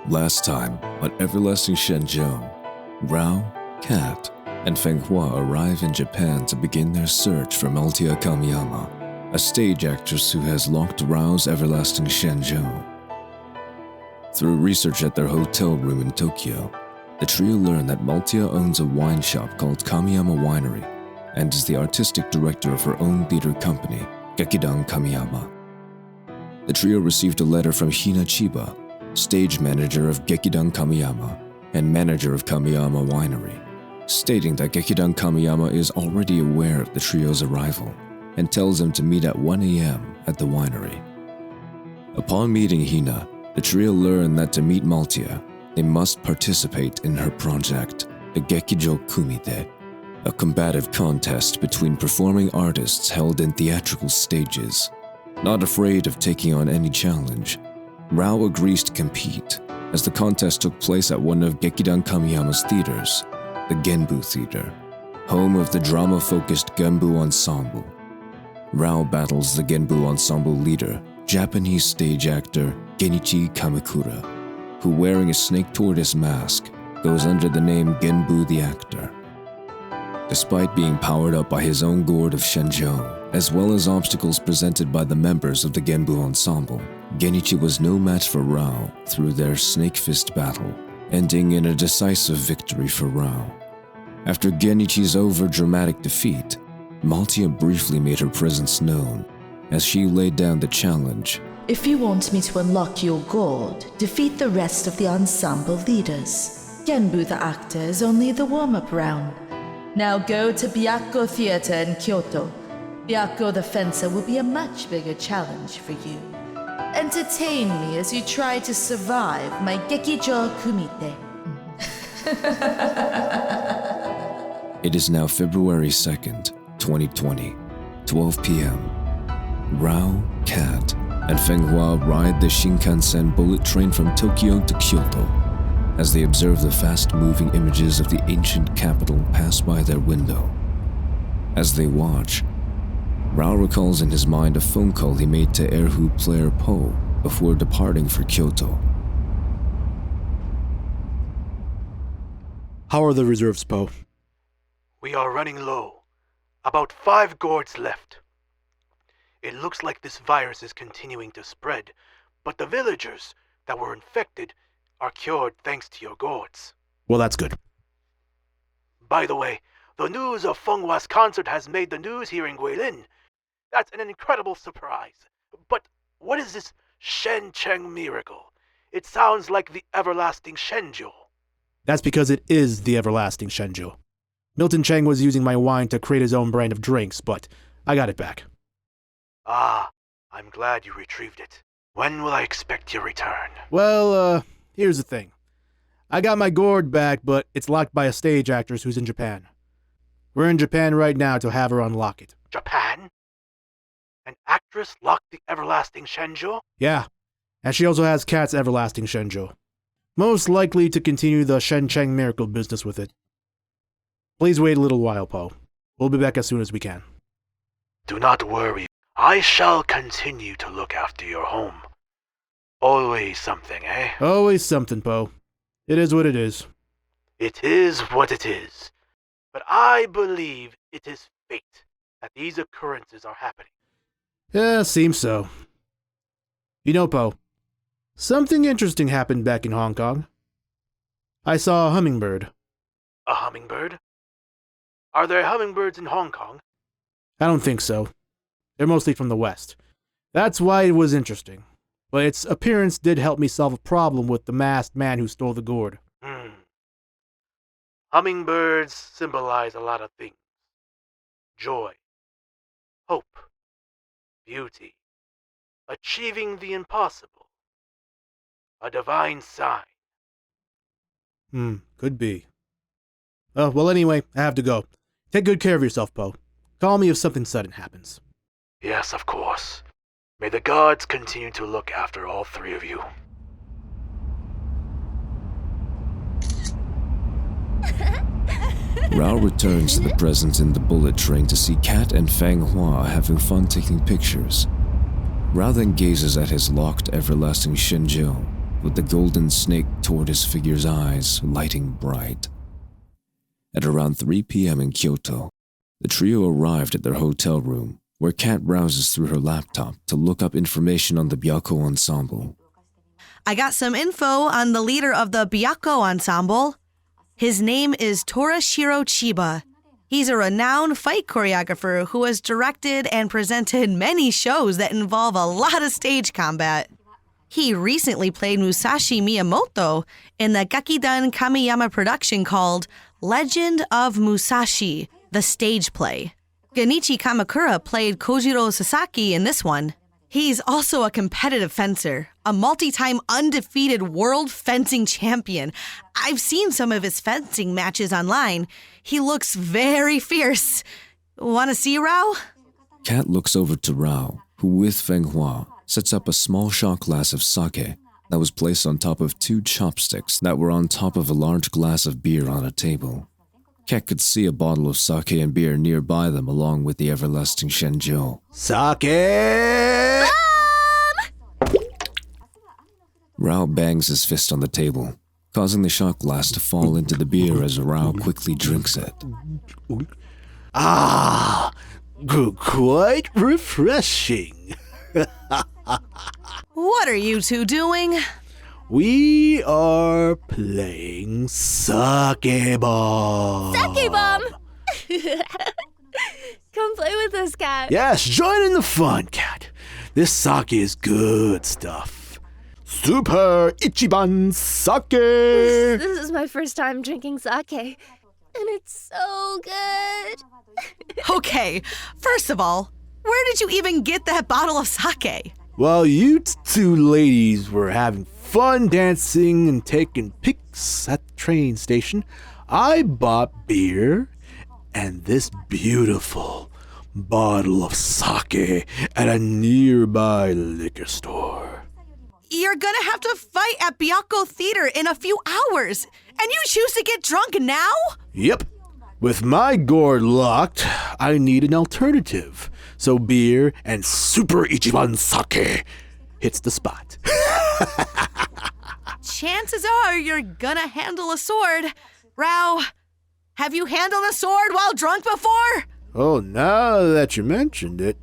Last time on Everlasting Shenzhou, Rao, Kat, and Feng Hua arrive in Japan to begin their search for Maltia Kamiyama, a stage actress who has locked Rao's Everlasting Shenzhou. Through research at their hotel room in Tokyo, the trio learn that Maltia owns a wine shop called Kamiyama Winery and is the artistic director of her own theater company, Gekidan Kamiyama. The trio received a letter from Hina Chiba, stage manager of Gekidan Kamiyama and manager of Kamiyama Winery, stating that Gekidan Kamiyama is already aware of the trio's arrival and tells them to meet at 1 a.m. at the winery. Upon meeting Hina, the trio learn that to meet Maltia, they must participate in her project, the Gekijo Kumite, a combative contest between performing artists held in theatrical stages. Not afraid of taking on any challenge, Rao agrees to compete, as the contest took place at one of Gekidan Kamiyama's theaters, the Genbu Theater, home of the drama-focused Genbu Ensemble. Rao battles the Genbu Ensemble leader, Japanese stage actor Genichi Kamikura, who, wearing a snake tortoise mask, goes under the name Genbu the Actor. Despite being powered up by his own gourd of Shenzhou, as well as obstacles presented by the members of the Genbu Ensemble, Genichi was no match for Rao through their snake fist battle, ending in a decisive victory for Rao. After Genichi's over-dramatic defeat, Maltia briefly made her presence known, as she laid down the challenge. If you want me to unlock your gourd, defeat the rest of the ensemble leaders. Genbu the Actor is only the warm-up round. Now go to Byakko Theater in Kyoto. Byakko the Fencer will be a much bigger challenge for you. Entertain me as you try to survive my Gekijo Kumite. It is now February 2nd, 2020, 12 p.m. Rao, Kat, and Feng Hua ride the Shinkansen bullet train from Tokyo to Kyoto as they observe the fast-moving images of the ancient capital pass by their window. As they watch, Rao recalls in his mind a phone call he made to Erhu player Po before departing for Kyoto. How are the reserves, Po? We are running low. About 5 gourds left. It looks like this virus is continuing to spread, but the villagers that were infected are cured thanks to your gourds. Well, that's good. By the way, the news of Feng Hua's concert has made the news here in Guilin. That's an incredible surprise. But what is this Shen Cheng miracle? It sounds like the everlasting Shenzhou. That's because it is the everlasting Shenzhou. Milton Cheng was using my wine to create his own brand of drinks, but I got it back. Ah, I'm glad you retrieved it. When will I expect your return? Well, here's the thing. I got my gourd back, but it's locked by a stage actress who's in Japan. We're in Japan right now to have her unlock it. Japan? An actress locked the everlasting Shenzhou? Yeah, and she also has Kat's everlasting Shenzhou. Most likely to continue the Shen Cheng miracle business with it. Please wait a little while, Po. We'll be back as soon as we can. Do not worry. I shall continue to look after your home. Always something, eh? Always something, Po. It is what it is. It is what it is. But I believe it is fate that these occurrences are happening. Yeah, seems so. You know, Po, something interesting happened back in Hong Kong. I saw a hummingbird. A hummingbird? Are there hummingbirds in Hong Kong? I don't think so. They're mostly from the West. That's why it was interesting. But its appearance did help me solve a problem with the masked man who stole the gourd. Hummingbirds symbolize a lot of things. Joy, hope, beauty, achieving the impossible. A divine sign. Could be. Well, anyway, I have to go. Take good care of yourself, Po. Call me if something sudden happens. Yes, of course. May the gods continue to look after all 3 of you. Rao returns to the present in the bullet train to see Kat and Feng Hua having fun taking pictures. Rao then gazes at his locked everlasting Shenzhou with the golden snake tortoise figure's eyes lighting bright. At around 3 p.m. in Kyoto, the trio arrived at their hotel room, where Kat browses through her laptop to look up information on the Byakko Ensemble. I got some info on the leader of the Byakko Ensemble. His name is Torashiro Chiba. He's a renowned fight choreographer who has directed and presented many shows that involve a lot of stage combat. He recently played Musashi Miyamoto in the Gakidan Kamiyama production called Legend of Musashi, the stage play. Genichi Kamakura played Kojiro Sasaki in this one. He's also a competitive fencer, a multi-time undefeated world fencing champion. I've seen some of his fencing matches online. He looks very fierce. Want to see Rao? Kat looks over to Rao, who with Feng Hua sets up a small shot glass of sake that was placed on top of 2 chopsticks that were on top of a large glass of beer on a table. Kat could see a bottle of sake and beer nearby them along with the everlasting Shenjo. Sake! Rao bangs his fist on the table, causing the shot glass to fall into the beer as Rao quickly drinks it. Ah, quite refreshing. What are you two doing? We are playing Sake Bomb. Sake Bomb! Come play with us, Kat. Yes, join in the fun, Kat. This sake is good stuff. Super Ichiban Sake! This is my first time drinking sake, and it's so good. Okay, first of all, where did you even get that bottle of sake? While you two ladies were having fun dancing and taking pics at the train station, I bought beer and this beautiful bottle of sake at a nearby liquor store. You're gonna have to fight at Byakko Theater in a few hours, and you choose to get drunk now? Yep. With my gourd locked, I need an alternative. So beer and Super Ichiban Sake hits the spot. Chances are you're gonna handle a sword. Rao, have you handled a sword while drunk before? Oh, now that you mentioned it.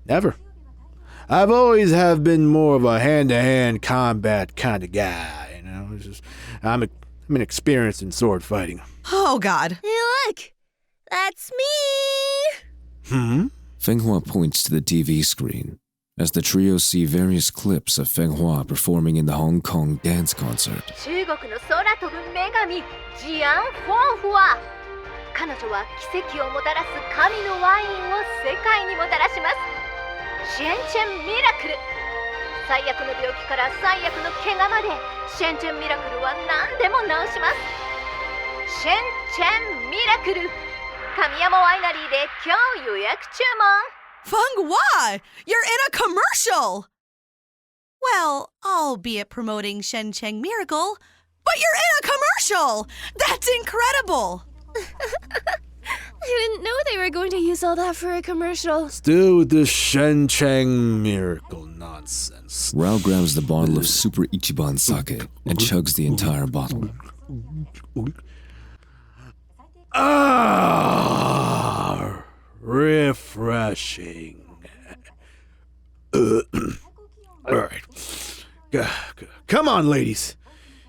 Never. I've always have been more of a hand-to-hand combat kind of guy, you know. It's just, I'm inexperienced in sword fighting. Oh, God. Hey, look! That's me! Feng Hua points to the TV screen as the trio see various clips of Feng Hua performing in the Hong Kong dance concert. 中国の空飛ぶ女神ジアン・フォンフワ。彼女は奇跡をもたらす神のワインを世界にもたらします。シェンチェンミラクル。最悪の病気から最悪の怪我まで、シェンチェンミラクルは何でも治します。シェンチェンミラクル。神山ワイナリーで今日予約注文。Feng Hua, you're in a commercial! Well, albeit promoting Shen Cheng Miracle, but you're in a commercial! That's incredible! I didn't know they were going to use all that for a commercial. Still with this Shen Cheng miracle nonsense. Rao grabs the bottle of Super Ichiban Sake and chugs the entire bottle. Ah, refreshing. All right. Come on, ladies.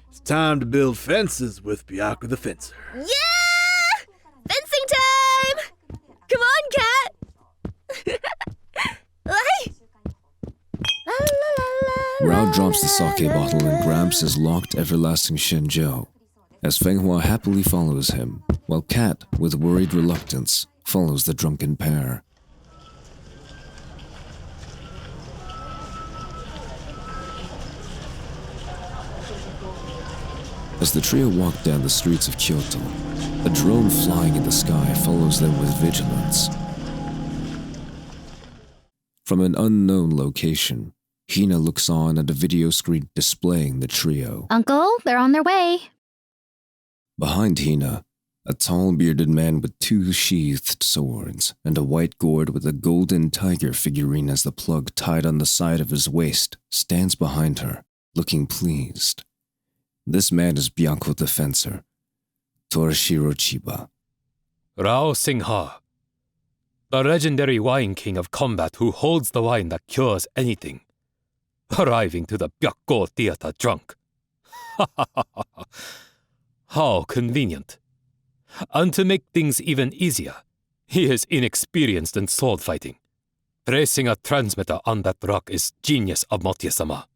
It's time to build fences with Byakko the Fencer. Yeah! Fencing time! Come on, Kat! Rao drops the sake bottle and grabs his locked everlasting Shenjo, as Feng Hua happily follows him, while Kat, with worried reluctance, follows the drunken pair. As the trio walk down the streets of Kyoto, a drone flying in the sky follows them with vigilance. From an unknown location, Hina looks on at a video screen displaying the trio. Uncle, they're on their way. Behind Hina, a tall bearded man with 2 sheathed swords and a white gourd with a golden tiger figurine as the plug tied on the side of his waist stands behind her, looking pleased. This man is Byakko the Fencer, Torashiro Chiba. Rao Singha, the legendary wine king of combat who holds the wine that cures anything, arriving to the Byakko Theater drunk. How convenient. And to make things even easier, he is inexperienced in sword fighting. Placing a transmitter on that rock is genius of Motia-sama.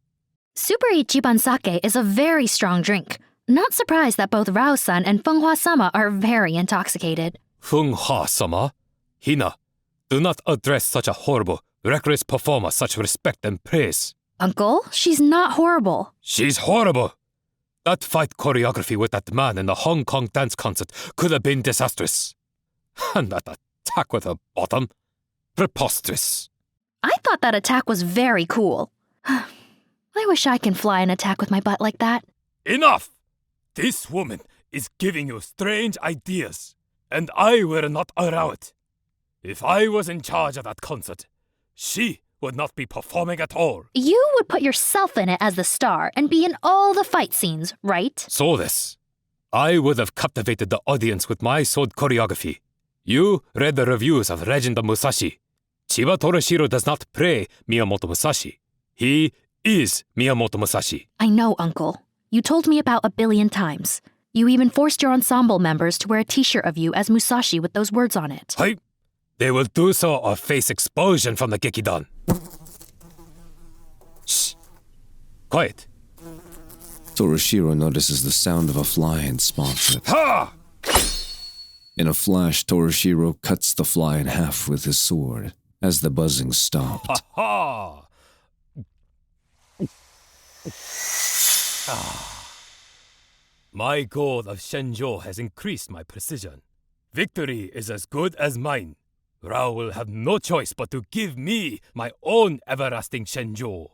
Super Ichiban Sake is a very strong drink. Not surprised that both Rao-san and Fenghua-sama are very intoxicated. Fenghua-sama? Hina, do not address such a horrible, reckless performer such respect and praise. Uncle, she's not horrible. She's horrible. That fight choreography with that man in the Hong Kong dance concert could have been disastrous. And that attack with her bottom? Preposterous. I thought that attack was very cool. I wish I can fly an attack with my butt like that. Enough! This woman is giving you strange ideas, and I will not allow it. If I was in charge of that concert, she would not be performing at all. You would put yourself in it as the star and be in all the fight scenes, right? So this. I would have captivated the audience with my sword choreography. You read the reviews of Legend of Musashi. Chiba Torashiro does not play Miyamoto Musashi. He is Miyamoto Musashi. I know, Uncle. You told me about 1 billion times. You even forced your ensemble members to wear a t-shirt of you as Musashi with those words on it. Hey, they will do so or face expulsion from the Gekidan. Shh. Quiet. Torashiro notices the sound of a fly and spots it. Ha! In a flash, Torashiro cuts the fly in half with his sword as the buzzing stopped. Ha! My goal of Shenzhou has increased my precision. Victory is as good as mine. Rao will have no choice but to give me my own everlasting Shenzhou.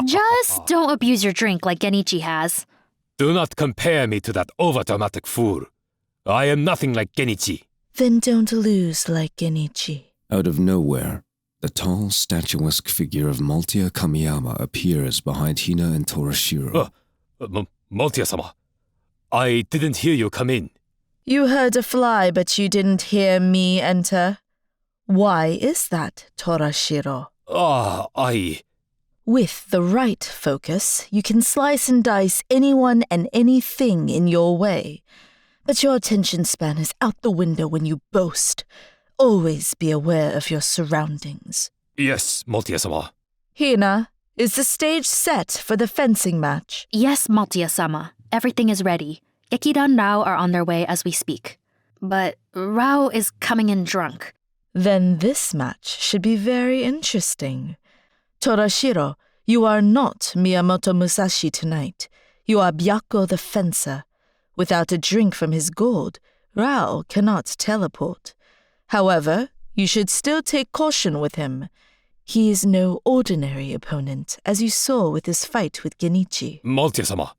Just don't abuse your drink like Genichi has. Do not compare me to that overdramatic fool. I am nothing like Genichi. Then don't lose like Genichi. Out of nowhere, the tall, statuesque figure of Multia Kamiyama appears behind Hina and Torashiro. Multia-sama, I didn't hear you come in. You heard a fly, but you didn't hear me enter. Why is that, Torashiro? With the right focus, you can slice and dice anyone and anything in your way. But your attention span is out the window when you boast. Always be aware of your surroundings. Yes, Multia-sama. Hina, is the stage set for the fencing match? Yes, Multia-sama. Everything is ready. Gekidan and Rao are on their way as we speak. But Rao is coming in drunk. Then this match should be very interesting. Torashiro, you are not Miyamoto Musashi tonight. You are Byakko the Fencer. Without a drink from his gourd, Rao cannot teleport. However, you should still take caution with him. He is no ordinary opponent, as you saw with his fight with Genichi. Multia-sama,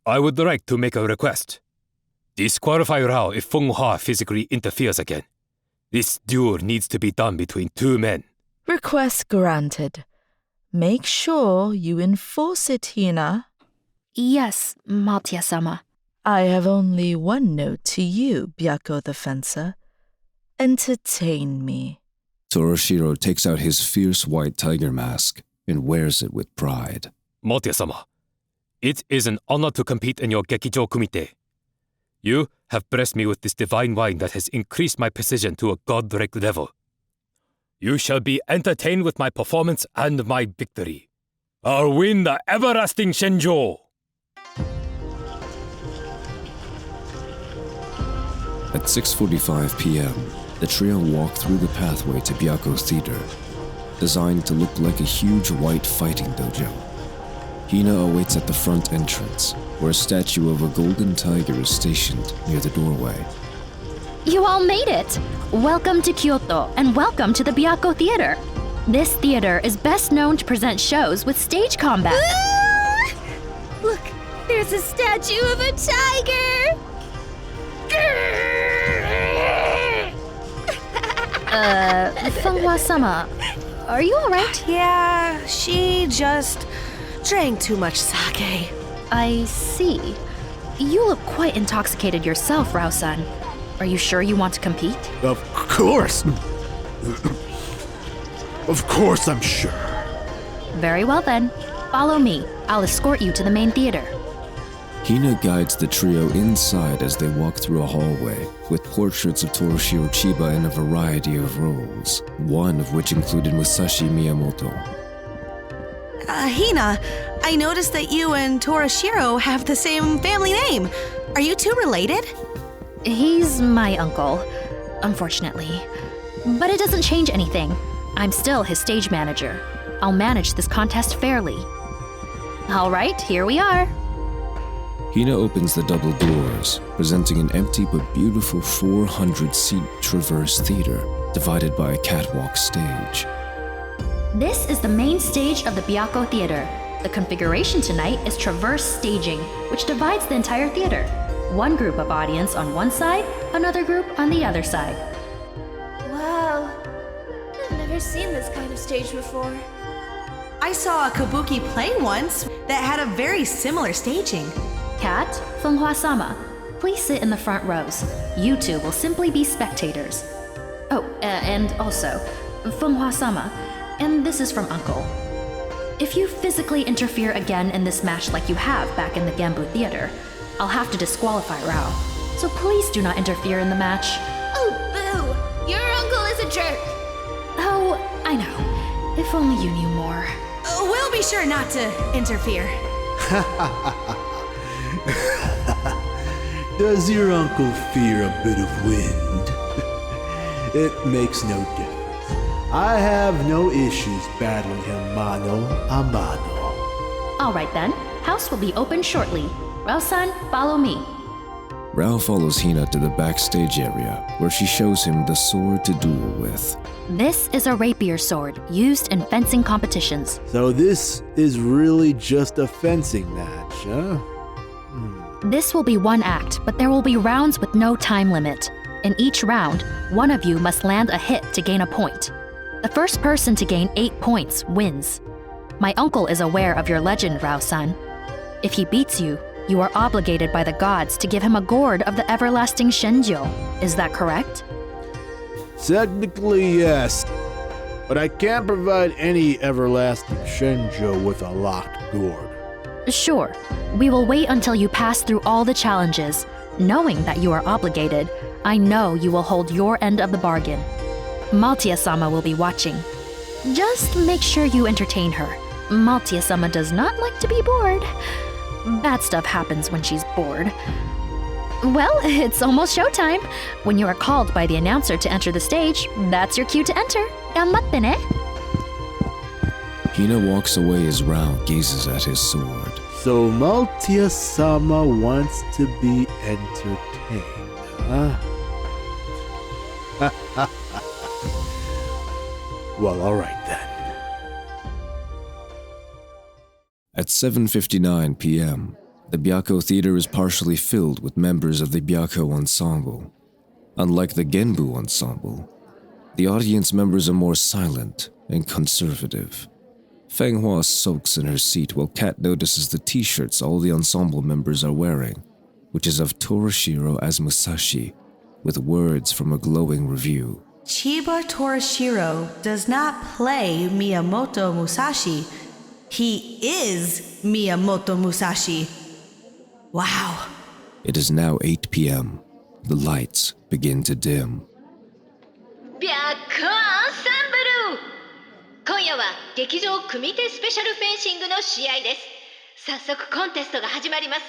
I would like to make a request. Disqualify Rao if Fenghua physically interferes again. This duel needs to be done between two men. Request granted. Make sure you enforce it, Hina. Yes, Multia-sama. I have only one note to you, Byakko the Fencer. Entertain me. Torashiro takes out his fierce white tiger mask and wears it with pride. Multia-sama, it is an honor to compete in your Gekijo Kumite. You have blessed me with this divine wine that has increased my precision to a godlike level. You shall be entertained with my performance and my victory. I'll win the everlasting Shenzhou. At 6:45 p.m., the trio walk through the pathway to Byakko Theater, designed to look like a huge white fighting dojo. Hina awaits at the front entrance, where a statue of a golden tiger is stationed near the doorway. You all made it! Welcome to Kyoto, and welcome to the Byakko Theater. This theater is best known to present shows with stage combat. Look, there's a statue of a tiger! Fenghua-sama, are you alright? Yeah, she just drank too much sake. I see. You look quite intoxicated yourself, Rao-san. Are you sure you want to compete? Of course. Of course I'm sure. Very well then. Follow me. I'll escort you to the main theater. Hina guides the trio inside as they walk through a hallway with portraits of Toroshiro Chiba in a variety of roles, one of which included Musashi Miyamoto. Hina, I noticed that you and Toroshiro have the same family name. Are you two related? He's my uncle, unfortunately. But it doesn't change anything. I'm still his stage manager. I'll manage this contest fairly. All right, here we are. Hina opens the double doors, presenting an empty but beautiful 400-seat Traverse Theater, divided by a catwalk stage. This is the main stage of the Byakko Theater. The configuration tonight is Traverse staging, which divides the entire theater. One group of audience on one side, another group on the other side. Wow. I've never seen this kind of stage before. I saw a kabuki play once that had a very similar staging. Kat, Funghua-sama, please sit in the front rows. You two will simply be spectators. Oh, and also, Funghua-sama, and this is from Uncle. If you physically interfere again in this match like you have back in the Genbu Theater, I'll have to disqualify Rao. So please do not interfere in the match. Oh, boo! Your uncle is a jerk! Oh, I know. If only you knew more. We'll be sure not to interfere. Does your uncle fear a bit of wind? It makes no difference. I have no issues battling him mano a mano. All right then, house will be open shortly. Rao-san, follow me. Rao follows Hina to the backstage area, where she shows him the sword to duel with. This is a rapier sword used in fencing competitions. So this is really just a fencing match, huh? This will be one act, but there will be rounds with no time limit. In each round, one of you must land a hit to gain a point. The first person to gain 8 points wins. My uncle is aware of your legend, Rao-san. If he beats you, you are obligated by the gods to give him a gourd of the everlasting Shenjo. Is that correct? Technically, yes. But I can't provide any everlasting Shenjo with a locked gourd. Sure. We will wait until you pass through all the challenges. Knowing that you are obligated, I know you will hold your end of the bargain. Maltia-sama will be watching. Just make sure you entertain her. Maltia-sama does not like to be bored. Bad stuff happens when she's bored. Well, it's almost showtime. When you are called by the announcer to enter the stage, that's your cue to enter. Ganbatte ne. Hina walks away as Rao gazes at his sword. So Maltia-sama wants to be entertained, huh? Well, all right then. At 7:59 p.m., the Byakko Theater is partially filled with members of the Byakko Ensemble. Unlike the Genbu Ensemble, the audience members are more silent and conservative. Fenghua sulks in her seat while Kat notices the t-shirts all the ensemble members are wearing, which is of Toroshiro as Musashi, with words from a glowing review. Chiba Toroshiro does not play Miyamoto Musashi. He is Miyamoto Musashi. Wow. It is now 8 p.m. The lights begin to dim. 白ックアンサンブル今夜は劇場組手スペシャルフェンシングの試合です。早速コンテストが始まります。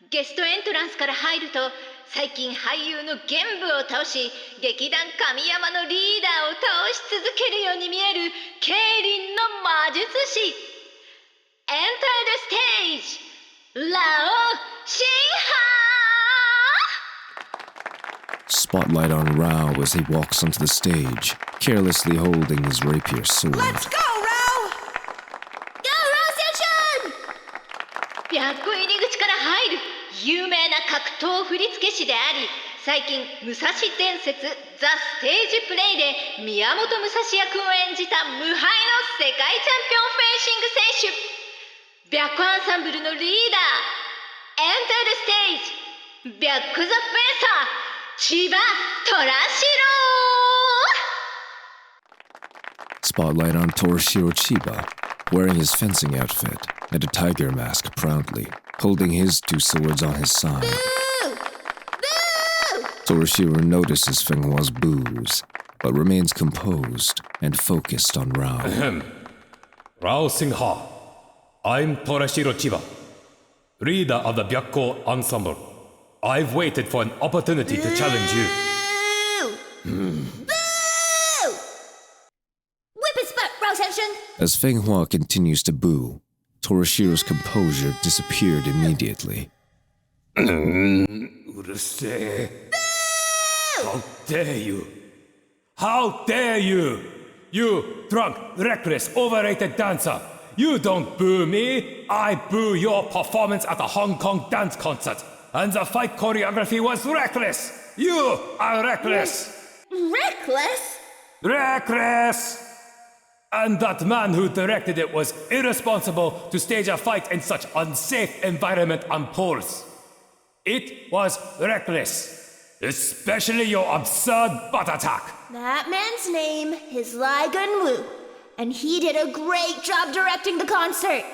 ゲストエントランスから入ると最近俳優の玄武を倒し劇団神山のリーダーを倒し続けるように見える競輪の魔術師 Enter the stage! ラオシンハ Spotlight on Rao as he walks onto the stage, carelessly holding his rapier sword. Let's go, Rao! Go, Rao Senshin! 白虎入り口から入る有名な格闘振付師であり最近武蔵伝説ザ・ステージプレイで宮本武蔵役を演じた無敗の世界チャンピオンフェンシング選手白アンサンブルのリーダー Enter the stage 白ザフェンサー千葉虎城 Spotlight on Torashiro Chiba, wearing his fencing outfit and a tiger mask proudly, holding his two swords on his side. Torashiro notices Fenghua's boos, but remains composed and focused on Rao. Rao Singha, I'm Torashiro Chiba, leader of the Byakko Ensemble. I've waited for an opportunity to challenge you. As Fenghua continues to boo, Torashiro's composure disappeared immediately. Urusei. How dare you? How dare you? You drunk, reckless, overrated dancer. You don't boo me. I boo your performance at the Hong Kong dance concert. And the fight choreography was reckless. You are reckless. Reckless? Reckless! And that man who directed it was irresponsible to stage a fight in such unsafe environment on poles. It was reckless. Especially your absurd butt attack. That man's name is Lai Gun-woo, and he did a great job directing the concert.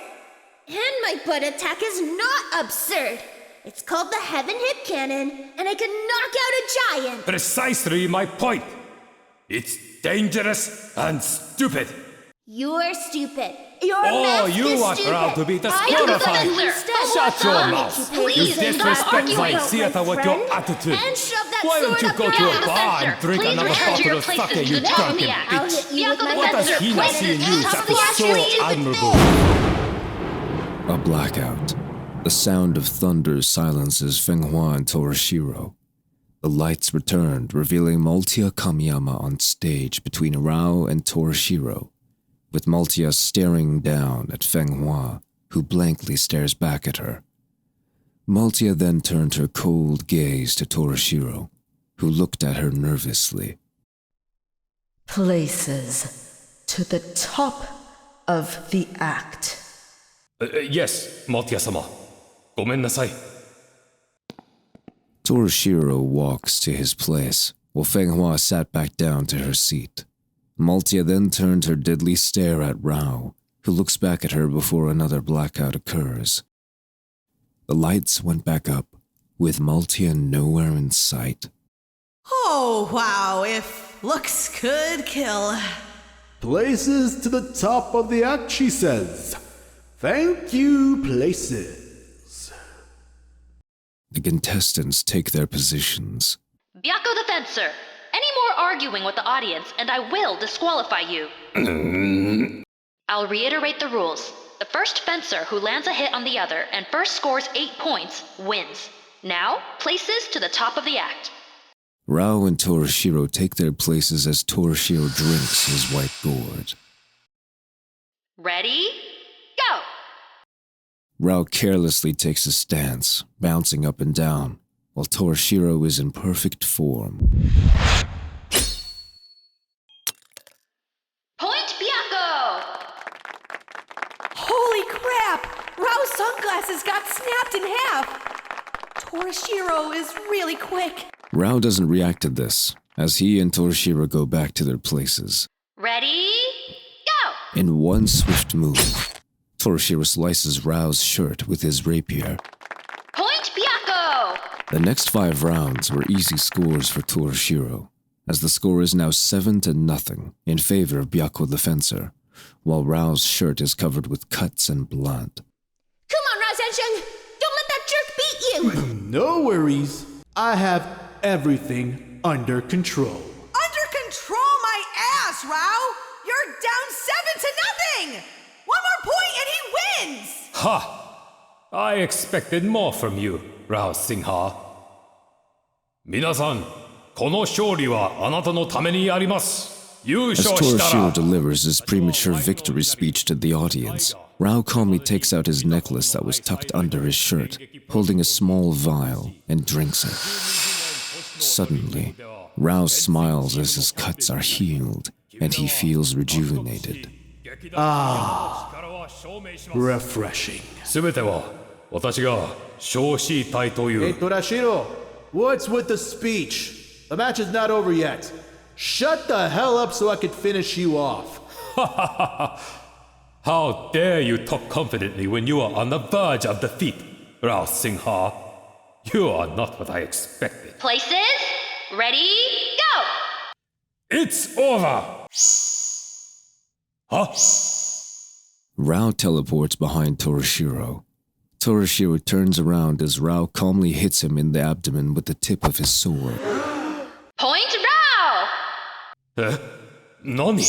And my butt attack is not absurd. It's called the Heaven Hip Cannon, and I can knock out a giant. Precisely my point. It's dangerous and stupid. You're stupid. Your Oh, mask you is want stupid. Rao to be I disqualified. understand Shut what's your wrong. mouth. Please You stop disrespect arguing my about theater with your friend attitude. And shove that Why don't sword you up go your to a ass. bar and drink Please another return to bottle your of places sake, you to the top of drunken the act. I'll bitch? hit you with my What does fencer he not places see in to you the top that of the is act, so you stupid admirable? bitch. A blackout. The sound of thunder silences Fenghua and Torashiro. The lights returned, revealing Multia Kamiyama on stage between Rao and Torashiro, with Multia staring down at Fenghua, who blankly stares back at her. Multia then turned her cold gaze to Torashiro, who looked at her nervously. Places to the top of the act. Yes, Multia-sama. Gomen nasai. Torashiro walks to his place, while Fenghua sat back down to her seat. Multia then turned her deadly stare at Rao, who looks back at her before another blackout occurs. The lights went back up, with Multia nowhere in sight. Oh, wow, if looks could kill. Places to the top of the act, she says. Thank you, places. The contestants take their positions. Byakko the Fencer, any more arguing with the audience and I will disqualify you. I'll reiterate the rules. The first fencer who lands a hit on the other and first scores 8 points wins. Now, places to the top of the act. Rao and Torashiro take their places as Torashiro drinks his white gourd. Ready? Go! Rao carelessly takes a stance, bouncing up and down, while Torashiro is in perfect form. Point Byakko! Holy crap! Rao's sunglasses got snapped in half. Torashiro is really quick. Rao doesn't react to this, as he and Torashiro go back to their places. Ready? Go! In one swift move, Torashiro slices Rao's shirt with his rapier. Point Byakko! The next 5 rounds were easy scores for Torashiro, as the score is now 7-0 in favor of Byakko the Fencer, while Rao's shirt is covered with cuts and blood. Come on, Rao Zhensheng! Don't let that jerk beat you! No worries. I have everything under control. Under control my ass, Rao! You're down 7-0! One more point and he wins! Ha! I expected more from you, Rao Singha. 皆さん、この勝利はあなたのためにあります。優 As 勝した Torashiro ら delivers his premature victory speech to the audience, Rao calmly takes out his necklace that was tucked under his shirt, holding a small vial, and drinks it. Suddenly, Rao smiles as his cuts are healed, and he feels rejuvenated. Refreshing. すべては私が正したいという Hey, Torashiro, what's with the speech? The match is not over yet. Shut the hell up so I can finish you off. How dare you talk confidently when you are on the verge of defeat, Rao Singha? You are not what I expected. Places? Ready? Go! It's over! Huh? Rao teleports behind Torashiro. Torashiro turns around as Rao calmly hits him in the abdomen with the tip of his sword. Point Rao! Nani?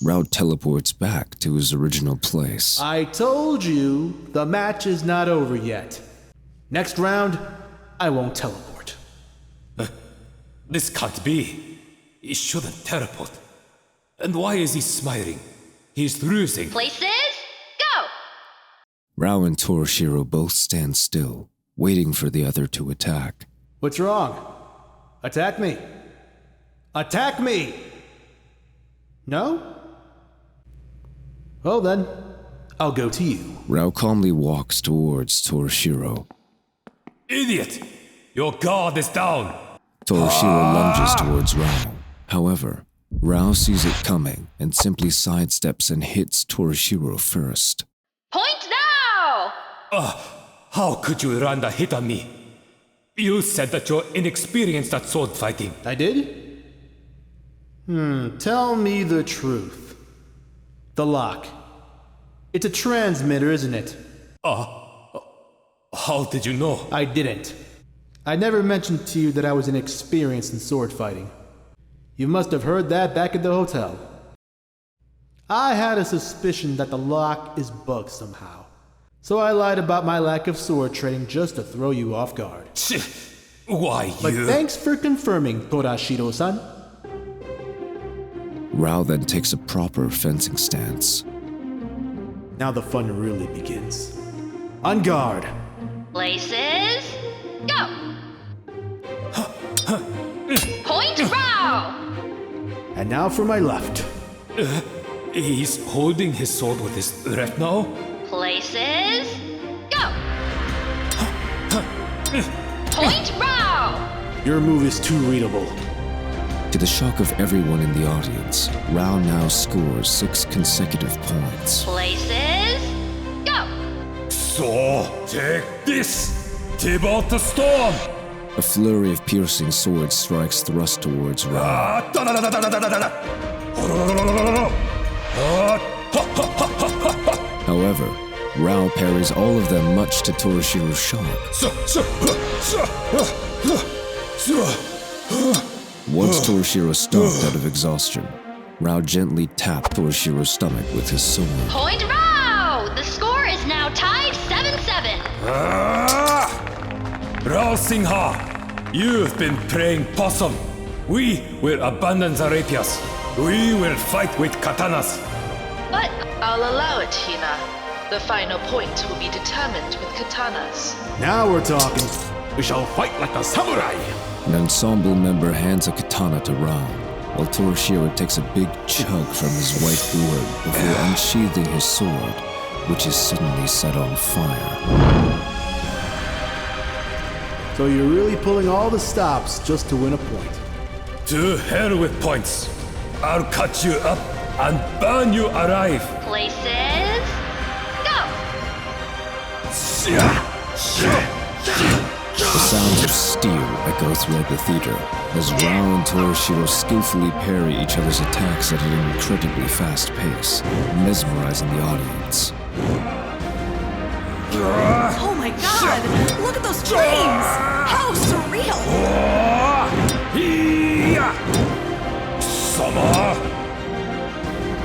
Rao teleports back to his original place. I told you the match is not over yet. Next round, I won't teleport. This can't be. He shouldn't teleport. And why is he smiling? He's losing. Places? Go! Rao and Torashiro both stand still, waiting for the other to attack. What's wrong? Attack me. Attack me! No? Well then, I'll go to you. Rao calmly walks towards Torashiro. Idiot! Your guard is down! Torashiro lunges towards Rao. However, Rao sees it coming and simply sidesteps and hits Torashiro first. Point now! How could you land a hit on me? You said that you're inexperienced at sword fighting. I did? Tell me the truth. The lock. It's a transmitter, isn't it? How did you know? I didn't. I never mentioned to you that I was inexperienced in sword fighting. You must have heard that back at the hotel. I had a suspicion that the lock is bugged somehow. So I lied about my lack of sword training just to throw you off guard. Why, But you... thanks for confirming, Torashiro-san. Rao then takes a proper fencing stance. Now the fun really begins. On guard. Places? Go! Point Rao! And now for my left. He's holding his sword with his left now? Places? Go! Point Rao! Your move is too readable. To the shock of everyone in the audience, Rao now scores 6 consecutive points. Places? Go! So, take this! Tibalt the Storm! A flurry of piercing sword strikes thrust towards Rao. However, Rao parries all of them much to Torashiro's shock. Once Torashiro stopped out of exhaustion, Rao gently tapped Torashiro's stomach with his sword. Point Rao! The score is now tied 7-7. Rao Singha, you've been playing possum. We will abandon the rapiers. We will fight with katanas. But I'll allow it, Hina. The final point will be determined with katanas. Now we're talking. We shall fight like a samurai. An ensemble member hands a katana to Rao, while Torashiro takes a big chug from his white gourd before unsheathing his sword, which is suddenly set on fire. So you're really pulling all the stops just to win a point. To hell with points. I'll cut you up and burn you alive. Places? Go! The sounds of steel echo throughout the theater as Rao and Torashiro skillfully parry each other's attacks at an incredibly fast pace, mesmerizing the audience. Oh my god! Look at those flames! How surreal! Sama!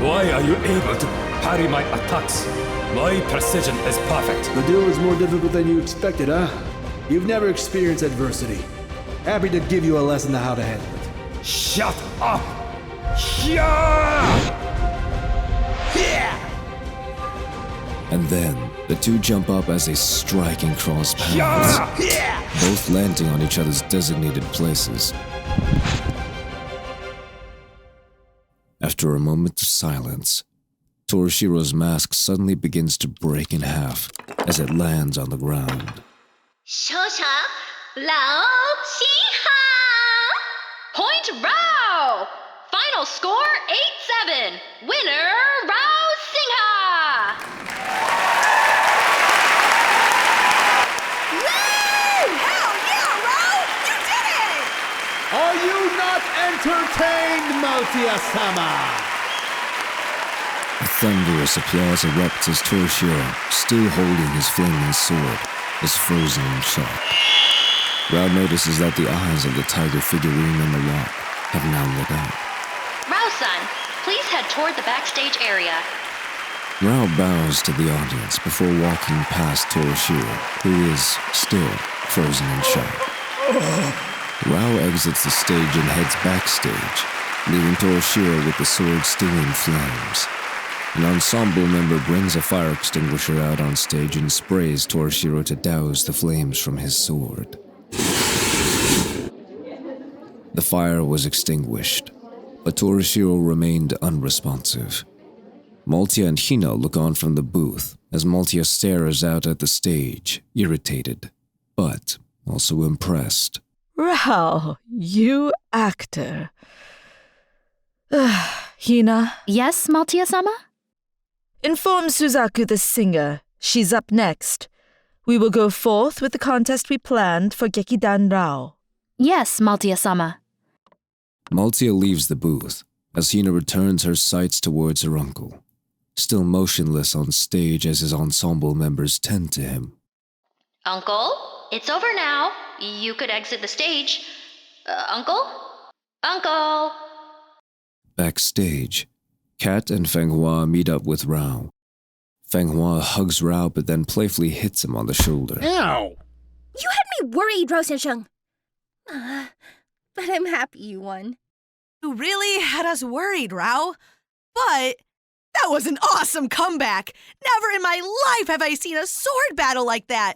Why are you able to parry my attacks? My precision is perfect. The duel is more difficult than you expected, huh? You've never experienced adversity. Happy to give you a lesson on how to handle it. Shut up! Yeah! And then, the two jump up as they strike and cross paths, both landing on each other's designated places. After a moment of silence, Toroshiro's mask suddenly begins to break in half as it lands on the ground. 勝者ラオシハ Point Rao! Final score 8-7. Winner Rao Singha! Hell yeah, Rao! You did it! Are you not entertained, Maltia-sama? A thunderous applause erupts as Toroshiro, still holding his flaming sword, is frozen in shock. Rao notices that the eyes of the tiger figurine in the lock have now lit up. Rao-san, please head toward the backstage area. Rao bows to the audience before walking past Toroshiro, who is still frozen in shock. Rao exits the stage and heads backstage, leaving Toroshiro with the sword still in flames. An ensemble member brings a fire extinguisher out on stage and sprays Toroshiro to douse the flames from his sword. The fire was extinguished, but Toroshiro remained unresponsive. Maltia and Hina look on from the booth as Maltia stares out at the stage, irritated, but also impressed. Rao, you actor. Hina, Yes, Maltia-sama? inform Suzaku the singer. She's up next. We will go forth with the contest we planned for Gekidan Rao. Yes, Maltia-sama. Maltia leaves the booth as Hina returns her sights towards her uncle, still motionless on stage as his ensemble members tend to him. Uncle, it's over now. You could exit the stage. Uncle? Uncle! Backstage, Kat and Feng Hua meet up with Rao. Feng Hua hugs Rao but then playfully hits him on the shoulder. Ow! You had me worried, Rao Sansheng. But I'm happy you won. You really had us worried, Rao. But that was an awesome comeback. Never in my life have I seen a sword battle like that.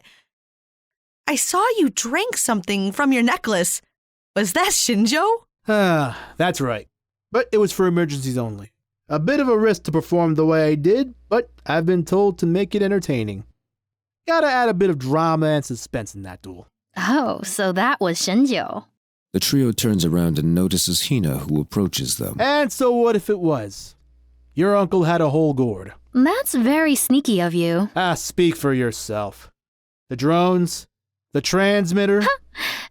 I saw you drink something from your necklace. Was that Shinjo? That's right. But it was for emergencies only. A bit of a risk to perform the way I did, but I've been told to make it entertaining. Gotta add a bit of drama and suspense in that duel. Oh, so that was Shinjo. The trio turns around and notices Hina, who approaches them. And so what if it was? Your uncle had a whole gourd. That's very sneaky of you. Speak for yourself. The drones, the transmitter.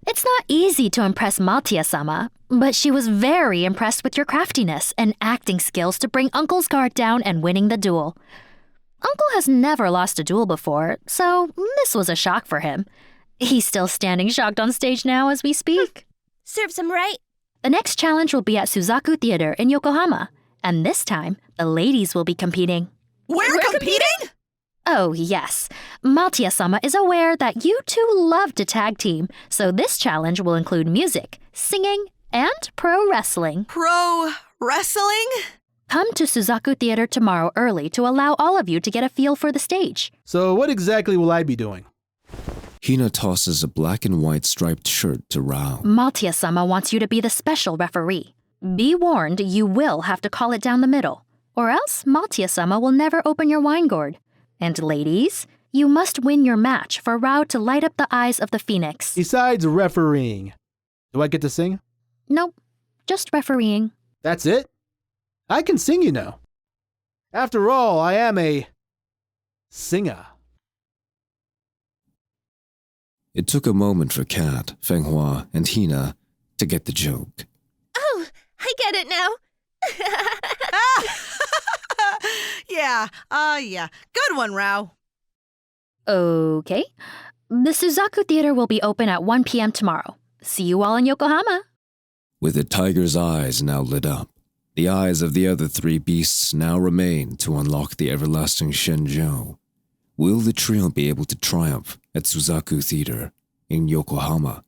It's not easy to impress Maltia-sama, but she was very impressed with your craftiness and acting skills to bring Uncle's guard down and winning the duel. Uncle has never lost a duel before, so this was a shock for him. He's still standing shocked on stage now as we speak. Serves him right. The next challenge will be at Suzaku Theater in Yokohama, and this time, the ladies will be competing. We're competing? Oh, yes. Maltia-sama is aware that you two love to tag team, so this challenge will include music, singing, and pro wrestling. Pro wrestling? Come to Suzaku Theater tomorrow early to allow all of you to get a feel for the stage. So what exactly will I be doing? Hina tosses a black and white striped shirt to Rao. Maltia-sama wants you to be the special referee. Be warned, you will have to call it down the middle, or else Maltia-sama will never open your wine gourd. And ladies, you must win your match for Rao to light up the eyes of the phoenix. Besides refereeing, do I get to sing? Nope, just refereeing. That's it? I can sing, you know. After all, I am a singer. It took a moment for Kat, Feng Hua, and Hina to get the joke. Oh, I get it now. Yeah. Good one, Rao. Okay. The Suzaku Theater will be open at 1 p.m. tomorrow. See you all in Yokohama. With the tiger's eyes now lit up, the eyes of the other three beasts now remain to unlock the everlasting Shenjo. Will the trio be able to triumph at Suzaku Theater in Yokohama?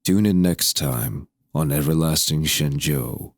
Tune in next time on Everlasting Shenjo.